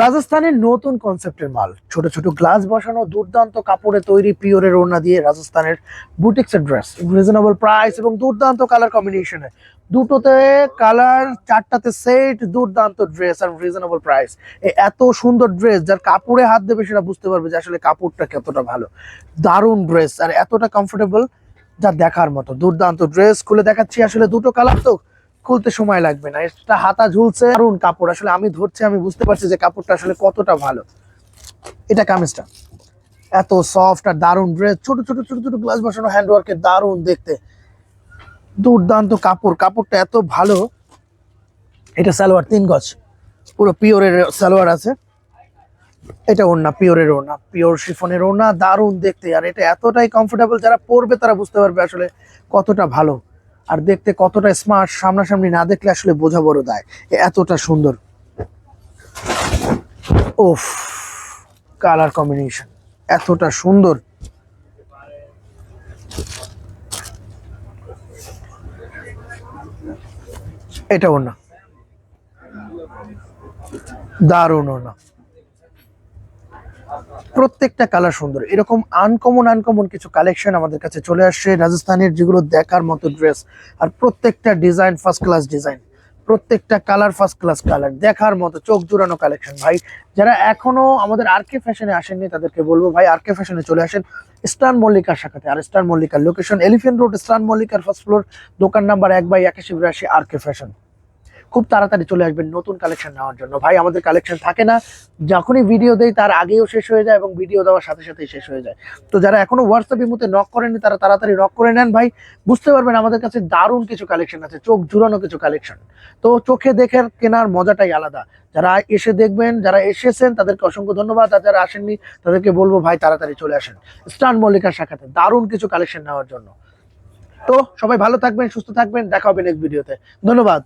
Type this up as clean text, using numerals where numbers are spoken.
রাজস্থানের নতুন কনসেপ্টের মাল, ছোট ছোট গ্লাস বসানো দুর্দান্ত কাপড়ে তৈরি পিওরের ওড়না দিয়ে রাজস্থানের বুটিক্সের ড্রেস, রিজনেবল প্রাইস এবং দুর্দান্ত কালার কম্বিনেশনে। দুটোতে কালার, চারটাতে সেট, দুর্দান্ত ড্রেস আর রিজনেবল প্রাইস। এত সুন্দর ড্রেস, যার কাপড়ে হাত দেবে সেটা বুঝতে পারবে যে আসলে কাপড়টা কতটা ভালো। দারুণ ড্রেস আর এতটা কমফোর্টেবল, যা দেখার মতো। দুর্দান্ত ড্রেস খুলে দেখাচ্ছি, আসলে দুটো কালার তো খুলতে সময় লাগবে না। এটা হাতা ঝুলছে, দারুণ কাপড়। আসলে আমি ধরছি, আমি বুঝতে পারছি যে কাপড়টা আসলে কতটা ভালো। এটা কামিজটা এত সফট আর দারুণ ড্রেস, ছোট ছোট ছোট ছোট গ্লাস বসানো, হ্যান্ড ওয়ার্কের, দারুণ দেখতে, দুর্দান্ত কাপড়। কাপড়টা এত ভালো। এটা সালোয়ার 3 গজ, পুরো পিওরের সালোয়ার আছে। এটা ওড়না, পিওরের ওড়না, পিওর শিফনের ওড়না, দারুণ দেখতে। আর এটা এতটাই কমফোর্টেবল, যারা পরবে তারা বুঝতে পারবে আসলে কতটা ভালো আর দেখতে কতটা স্মার্ট। সামনাসামনি না দেখলে আসলে বোঝা বড় দায়, এতটা সুন্দর। ওফ, কালার কম্বিনেশন এতটা সুন্দর। এটা ওড়না, দারুণ ওড়না, প্রত্যেকটা কালার সুন্দর। এরকম আনকমন কিছু কালেকশন আমাদের কাছে চলে আসছে রাজস্থানের, যেগুলো দেখার মতো ড্রেস। আর প্রত্যেকটা ডিজাইন ফার্স্ট ক্লাস ডিজাইন, প্রত্যেকটা কালার ফার্স্ট ক্লাস কালার, দেখার মতো চোখ জুড়ানো কালেকশন। ভাই, যারা এখনো আমাদের আরকে ফ্যাশনে আসেননি তাদেরকে বলবো, ভাই আরকে ফ্যাশনে চলে আসেন স্টার মল্লিকার শাখাতে। আর স্টার মল্লিকার লোকেশন এলিফ্যান্ট রোড, স্টার মল্লিকার ফার্স্ট ফ্লোর, দোকান নাম্বার 1/8182 আরকে ফ্যাশন। খুব তাড়াতাড়ি চলে আসবেন নতুন কালেকশন নেওয়ার জন্য। ভাই, আমাদের কালেকশন থাকে না, যখনই ভিডিও দেই তার আগেও শেষ হয়ে যায় এবং ভিডিও দেওয়ার সাথে সাথেই শেষ হয়ে যায়। তো যারা এখনো হোয়াটসঅ্যাপ ইমোতে নক করেননি তারা তাড়াতাড়ি নক করে নেন। ভাই, বুঝতে পারবেন আমাদের কাছে দারুণ কিছু কালেকশন আছে, চোখ জুড়ানো কিছু কালেকশন। তো চোখে দেখে কেনার মজাটাই আলাদা। যারা এসে দেখবেন, যারা এসেছেন তাদেরকে অসংখ্য ধন্যবাদ। আর যারা আসেননি তাদেরকে বলবো, ভাই তাড়াতাড়ি চলে আসেন স্টার মল্লিকার শাখাতে দারুণ কিছু কালেকশন নেওয়ার জন্য। তো সবাই ভালো থাকবেন, সুস্থ থাকবেন, দেখা হবে নেক্সট ভিডিওতে। ধন্যবাদ।